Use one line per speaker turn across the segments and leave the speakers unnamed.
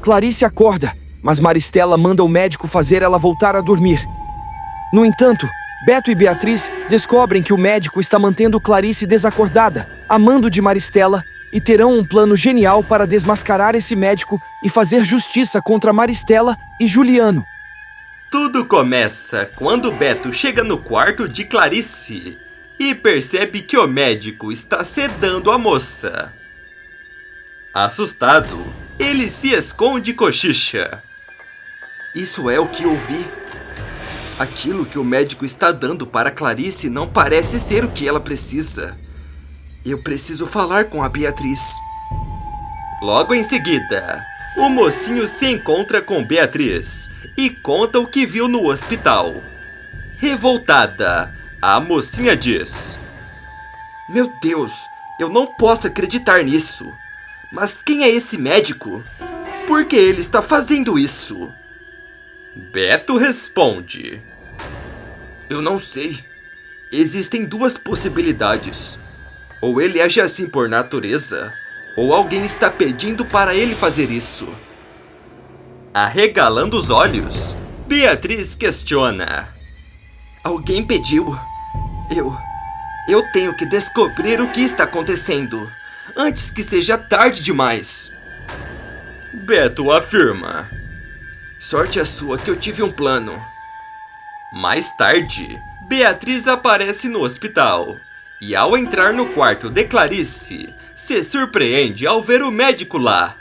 Clarice acorda, mas Maristela manda o médico fazer ela voltar a dormir. No entanto, Beto e Beatriz descobrem que o médico está mantendo Clarice desacordada, amando de Maristela, e terão um plano genial para desmascarar esse médico e fazer justiça contra Maristela e Juliano.
Tudo começa quando Beto chega no quarto de Clarice e percebe que o médico está sedando a moça. Assustado, ele se esconde e cochicha.
Isso é o que eu vi. Aquilo que o médico está dando para Clarice não parece ser o que ela precisa. Eu preciso falar com a Beatriz.
Logo em seguida, o mocinho se encontra com Beatriz e conta o que viu no hospital. Revoltada, a mocinha diz:
Meu Deus, eu não posso acreditar nisso. Mas quem é esse médico? Por que ele está fazendo isso?
Beto responde:
Eu não sei. Existem duas possibilidades. Ou ele age assim por natureza, ou alguém está pedindo para ele fazer isso.
Arregalando os olhos, Beatriz questiona:
Alguém pediu. Eu tenho que descobrir o que está acontecendo, antes que seja tarde demais.
Beto afirma:
Sorte a sua que eu tive um plano.
Mais tarde, Beatriz aparece no hospital e, ao entrar no quarto de Clarice, se surpreende ao ver o médico lá.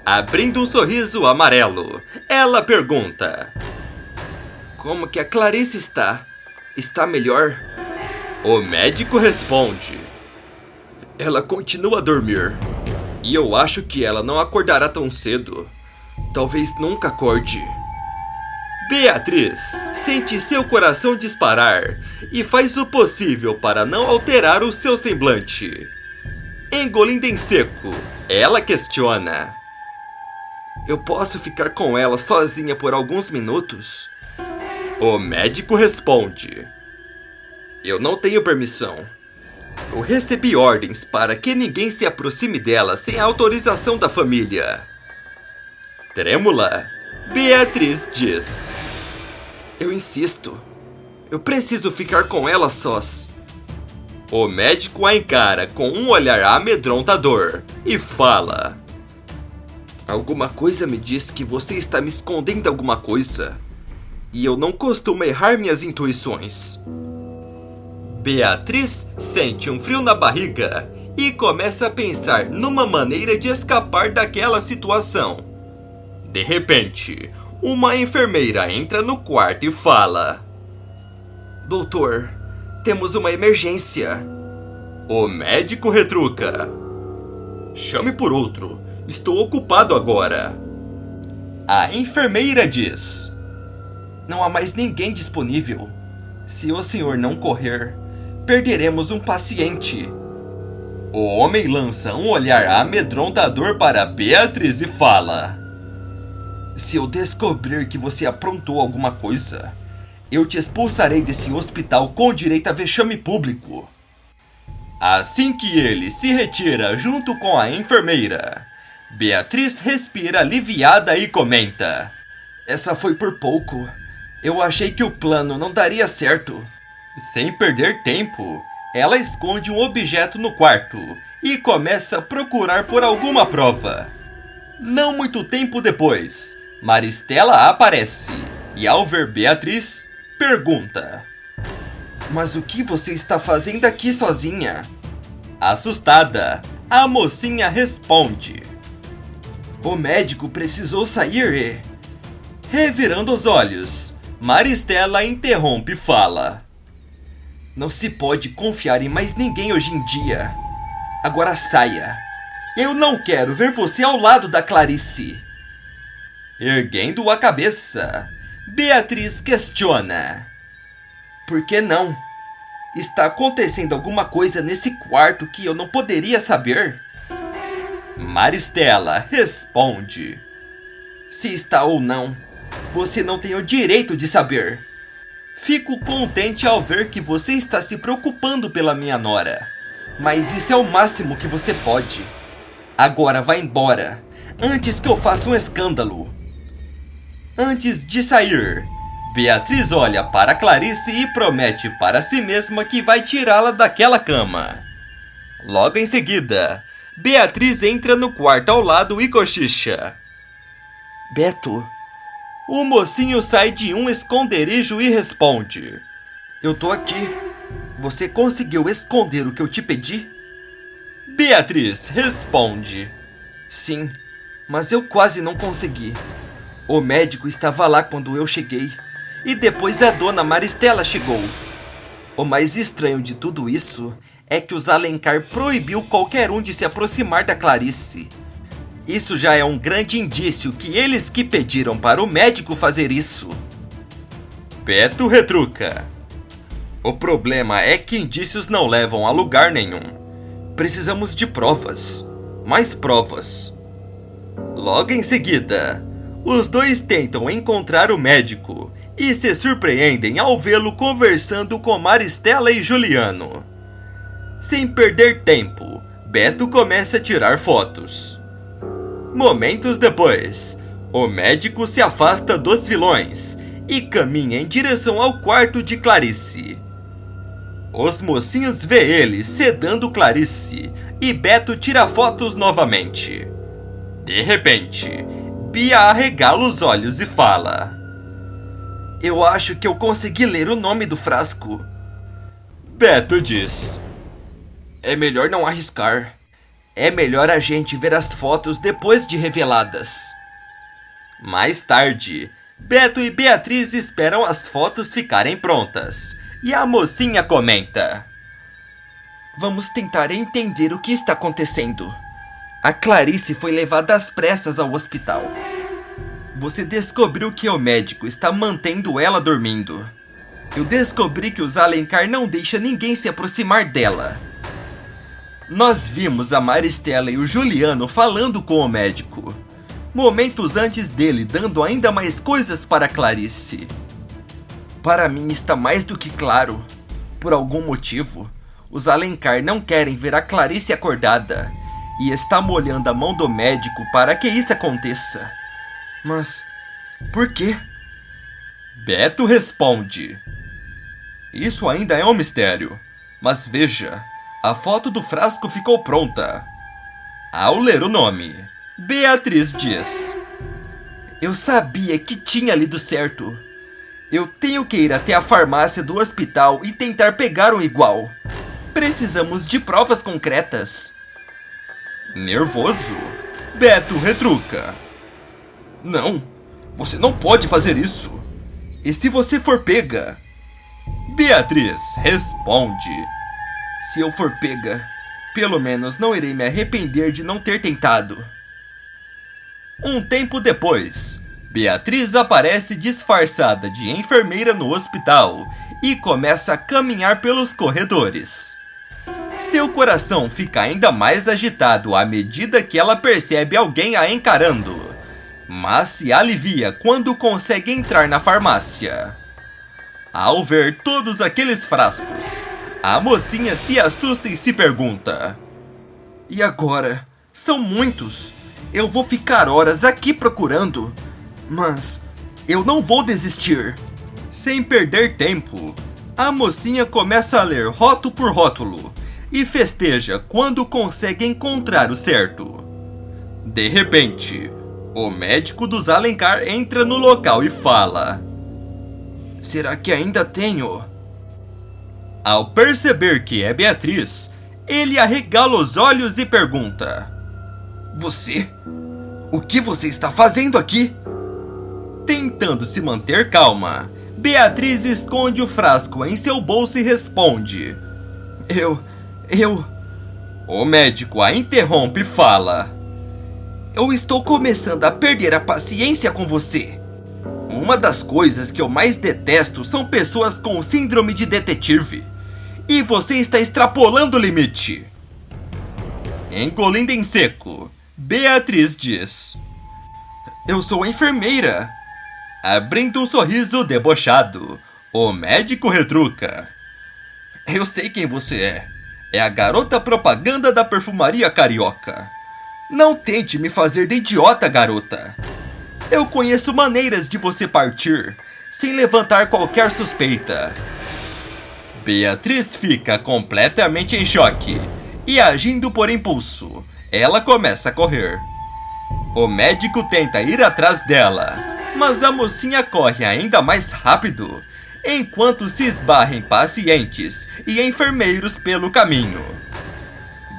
Abrindo um sorriso amarelo, ela pergunta:
Como que a Clarice está? Está melhor?
O médico responde:
Ela continua a dormir. E eu acho que ela não acordará tão cedo. Talvez nunca acorde.
Beatriz sente seu coração disparar e faz o possível para não alterar o seu semblante. Engolindo em seco, ela questiona:
Eu posso ficar com ela sozinha por alguns minutos?
O médico responde:
Eu não tenho permissão.
Eu recebi ordens para que ninguém se aproxime dela sem a autorização da família. Trêmula, Beatriz diz:
Eu insisto. Eu preciso ficar com ela sós.
O médico a encara com um olhar amedrontador e fala:
Alguma coisa me diz que você está me escondendo alguma coisa. E eu não costumo errar minhas intuições.
Beatriz sente um frio na barriga e começa a pensar numa maneira de escapar daquela situação. De repente, uma enfermeira entra no quarto e fala:
Doutor, temos uma emergência.
O médico retruca: Chame por outro, estou ocupado agora. A enfermeira diz:
Não há mais ninguém disponível. Se o senhor não correr, perderemos um paciente.
O homem lança um olhar amedrontador para Beatriz e fala:
Se eu descobrir que você aprontou alguma coisa, eu te expulsarei desse hospital com direito a vexame público.
Assim que ele se retira junto com a enfermeira, Beatriz respira aliviada e comenta:
Essa foi por pouco. Eu achei que o plano não daria certo.
Sem perder tempo, ela esconde um objeto no quarto e começa a procurar por alguma prova. Não muito tempo depois, Maristela aparece e, ao ver Beatriz, pergunta:
Mas o que você está fazendo aqui sozinha?
Assustada, a mocinha responde:
O médico precisou sair e...
Revirando os olhos, Maristela interrompe e fala:
Não se pode confiar em mais ninguém hoje em dia. Agora saia. Eu não quero ver você ao lado da Clarice.
Erguendo a cabeça, Beatriz questiona:
Por que não? Está acontecendo alguma coisa nesse quarto que eu não poderia saber?
Maristela responde:
Se está ou não, você não tem o direito de saber.
Fico contente ao ver que você está se preocupando pela minha nora.
Mas isso é o máximo que você pode. Agora vá embora,
antes que eu faça um escândalo. Antes de sair, Beatriz olha para Clarice e promete para si mesma que vai tirá-la daquela cama. Logo em seguida, Beatriz entra no quarto ao lado e cochicha.
Beto,
O mocinho sai de um esconderijo e responde.
eu tô aqui. Você conseguiu esconder o que eu te pedi?
Beatriz responde.
Sim, mas eu quase não consegui. O médico estava lá quando eu cheguei, e depois a dona Maristela chegou. O mais estranho de tudo isso é que os Alencar proibiu qualquer um de se aproximar da Clarice. Isso já é um grande indício que eles que pediram para o médico fazer isso.
Beto retruca. O problema é que indícios não levam a lugar nenhum.
Precisamos de provas. Mais provas.
Logo em seguida, os dois tentam encontrar o médico e se surpreendem ao vê-lo conversando com Maristela e Juliano. Sem perder tempo, Beto começa a tirar fotos. Momentos depois, o médico se afasta dos vilões e caminha em direção ao quarto de Clarice. Os mocinhos vê ele sedando Clarice e Beto tira fotos novamente. De repente, Bia arregala os olhos e fala.
Eu acho que eu consegui ler o nome do frasco.
Beto diz.
É melhor não arriscar. É melhor a gente ver as fotos depois de reveladas.
Mais tarde, Beto e Beatriz esperam as fotos ficarem prontas. E a mocinha comenta.
Vamos tentar entender o que está acontecendo. A Clarice foi levada às pressas ao hospital. Você descobriu que o médico está mantendo ela dormindo. Eu descobri que os Alencar não deixam ninguém se aproximar dela. Nós vimos a Maristela e o Juliano falando com o médico, momentos antes dele dando ainda mais coisas para Clarice. Para mim está mais do que claro. Por algum motivo, os Alencar não querem ver a Clarice acordada e está molhando a mão do médico para que isso aconteça. Mas por quê?
Beto responde. Isso ainda é um mistério, mas veja, a foto do frasco ficou pronta. Ao ler o nome, Beatriz diz.
Eu sabia que tinha lido certo. Eu tenho que ir até a farmácia do hospital e tentar pegar um igual. Precisamos de provas concretas.
Nervoso, Beto retruca.
Não, você não pode fazer isso. E se você for pega?
Beatriz responde.
Se eu for pega, pelo menos não irei me arrepender de não ter tentado.
Um tempo depois, Beatriz aparece disfarçada de enfermeira no hospital e começa a caminhar pelos corredores. Seu coração fica ainda mais agitado à medida que ela percebe alguém a encarando, mas se alivia quando consegue entrar na farmácia. Ao ver todos aqueles frascos, a mocinha se assusta e se pergunta:
e agora? São muitos. Eu vou ficar horas aqui procurando. Mas eu não vou desistir.
Sem perder tempo, a mocinha começa a ler rótulo por rótulo e festeja quando consegue encontrar o certo. De repente, o médico dos Alencar entra no local e fala:
será que ainda tenho?
Ao perceber que é Beatriz, ele arregala os olhos e pergunta:
você? O que você está fazendo aqui?
Tentando se manter calma, Beatriz esconde o frasco em seu bolso e responde:
Eu...
O médico a interrompe e fala:
eu estou começando a perder a paciência com você. Uma das coisas que eu mais detesto são pessoas com síndrome de detetive. E você está extrapolando o limite.
Engolindo em seco, Beatriz diz:
eu sou enfermeira.
Abrindo um sorriso debochado, o médico retruca:
eu sei quem você é. É a garota propaganda da perfumaria carioca. Não tente me fazer de idiota, garota. Eu conheço maneiras de você partir sem levantar qualquer suspeita.
Beatriz fica completamente em choque e, agindo por impulso, ela começa a correr. O médico tenta ir atrás dela, mas a mocinha corre ainda mais rápido, enquanto se esbarrem pacientes e enfermeiros pelo caminho.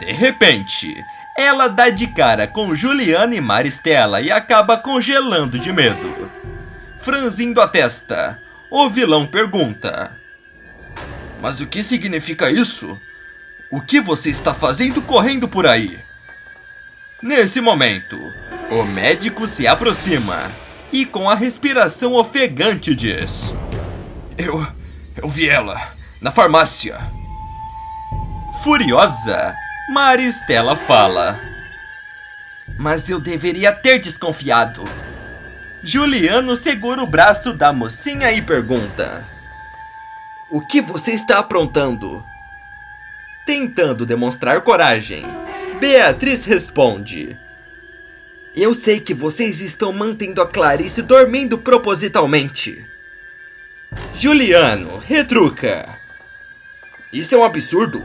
De repente, ela dá de cara com Juliana e Maristela e acaba congelando de medo. Franzindo a testa, o vilão pergunta:
Mas o que significa isso? O que você está fazendo correndo por aí?
Nesse momento, o médico se aproxima e, com a respiração ofegante, diz:
Eu vi ela na farmácia.
Furiosa, Maristela fala:
Mas eu deveria ter desconfiado.
Juliano segura o braço da mocinha e pergunta:
O que você está aprontando?
Tentando demonstrar coragem, Beatriz responde:
Eu sei que vocês estão mantendo a Clarice dormindo propositalmente.
Juliano retruca:
Isso é um absurdo.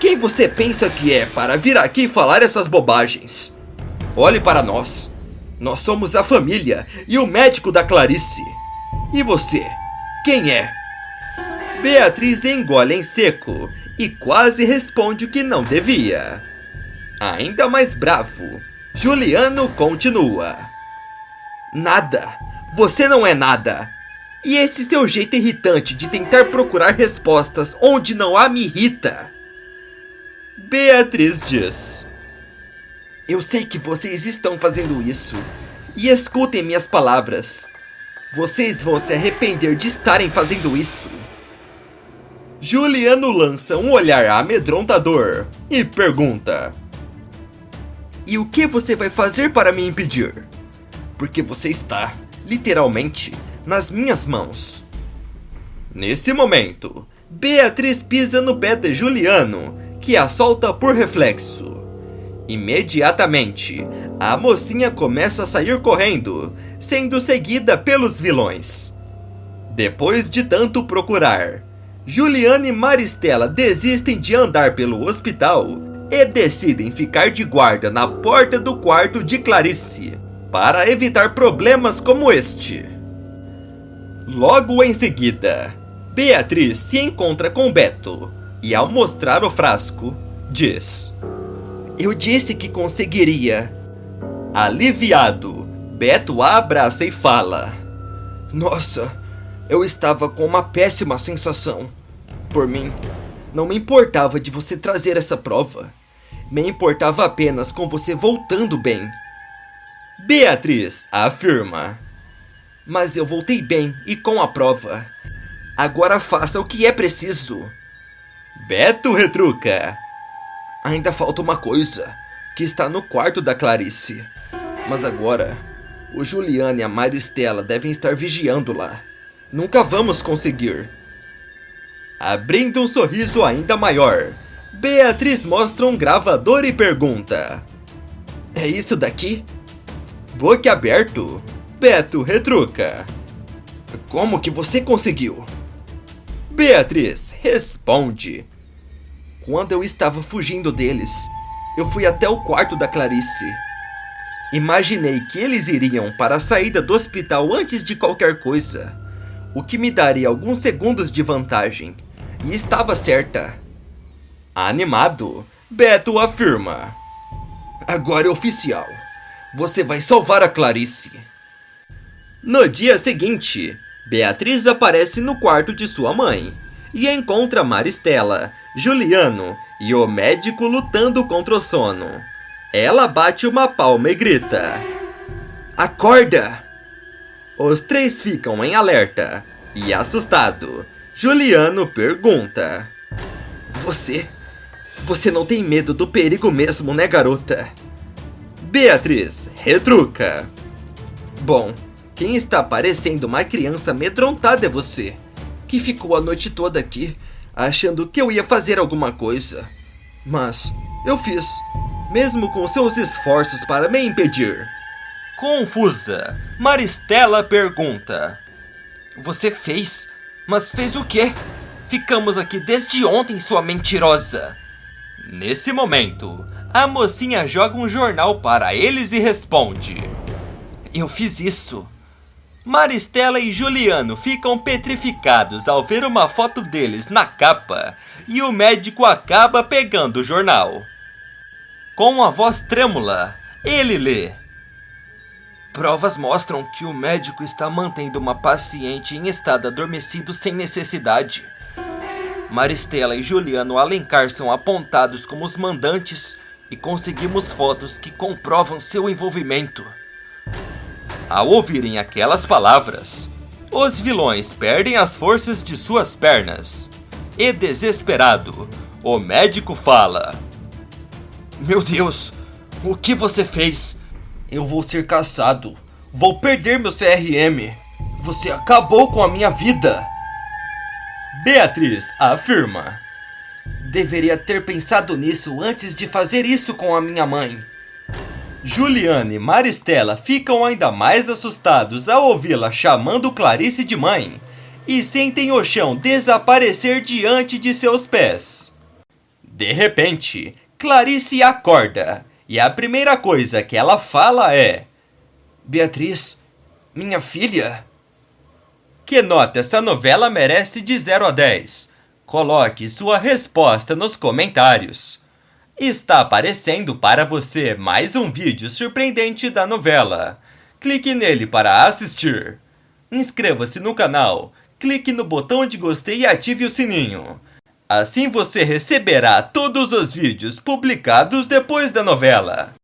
Quem você pensa que é para vir aqui e falar essas bobagens? Olhe para nós. Nós somos a família e o médico da Clarice. E você? Quem é?
Beatriz engole em seco e quase responde o que não devia. Ainda mais bravo, Juliano continua:
Nada. Você não é nada. E esse seu jeito irritante de tentar procurar respostas onde não há me irrita.
Beatriz diz:
Eu sei que vocês estão fazendo isso. E escutem minhas palavras. Vocês vão se arrepender de estarem fazendo isso.
Juliano lança um olhar amedrontador e pergunta:
E o que você vai fazer para me impedir? Porque você está, literalmente, nas minhas mãos.
Nesse momento, Beatriz pisa no pé de Juliano, que a solta por reflexo. Imediatamente, a mocinha começa a sair correndo, sendo seguida pelos vilões. Depois de tanto procurar, Juliana e Maristela desistem de andar pelo hospital e decidem ficar de guarda na porta do quarto de Clarice, para evitar problemas como este. Logo em seguida, Beatriz se encontra com Beto e, ao mostrar o frasco, diz:
Eu disse que conseguiria.
Aliviado, Beto a abraça e fala:
Nossa, eu estava com uma péssima sensação. Por mim, não me importava de você trazer essa prova. Me importava apenas com você voltando bem.
Beatriz afirma:
Mas eu voltei bem e com a prova. Agora faça o que é preciso.
Beto retruca:
Ainda falta uma coisa, que está no quarto da Clarice. Mas agora, o Juliano e a Maristela devem estar vigiando lá. Nunca vamos conseguir.
Abrindo um sorriso ainda maior, Beatriz mostra um gravador e pergunta:
É isso daqui?
Boquiaberto, Beto retruca:
Como que você conseguiu?
Beatriz responde:
Quando eu estava fugindo deles, eu fui até o quarto da Clarice. Imaginei que eles iriam para a saída do hospital antes de qualquer coisa, o que me daria alguns segundos de vantagem. E estava certa.
Animado, Beto afirma:
Agora é oficial. Você vai salvar a Clarice.
No dia seguinte, Beatriz aparece no quarto de sua mãe e encontra Maristela, Juliano e o médico lutando contra o sono. Ela bate uma palma e grita:
Acorda!
Os três ficam em alerta e, assustado, Juliano pergunta:
Você não tem medo do perigo mesmo, né, garota?
Beatriz retruca:
Bom, quem está parecendo uma criança amedrontada é você, que ficou a noite toda aqui, achando que eu ia fazer alguma coisa. Mas eu fiz. mesmo com seus esforços para me impedir.
Confusa, Maristela pergunta:
Você fez? Mas fez o quê? Ficamos aqui desde ontem, sua mentirosa.
Nesse momento, a mocinha joga um jornal para eles e responde:
Eu fiz isso.
Maristela e Juliano ficam petrificados ao ver uma foto deles na capa e o médico acaba pegando o jornal. Com a voz trêmula, ele lê:
Provas mostram que o médico está mantendo uma paciente em estado adormecido sem necessidade. Maristela e Juliano Alencar são apontados como os mandantes e conseguimos fotos que comprovam seu envolvimento.
Ao ouvirem aquelas palavras, os vilões perdem as forças de suas pernas. E desesperado, o médico fala:
Meu Deus, o que você fez? Eu vou ser caçado. Vou perder meu CRM. Você acabou com a minha vida.
Beatriz afirma:
Deveria ter pensado nisso antes de fazer isso com a minha mãe.
Juliano e Maristela ficam ainda mais assustados ao ouvi-la chamando Clarice de mãe e sentem o chão desaparecer diante de seus pés. De repente, Clarice acorda e a primeira coisa que ela fala é:
Beatriz, minha filha?
Que nota essa novela merece de 0 a 10? Coloque sua resposta nos comentários. Está aparecendo para você mais um vídeo surpreendente da novela. Clique nele para assistir. Inscreva-se no canal, clique no botão de gostei e ative o sininho. Assim você receberá todos os vídeos publicados depois da novela.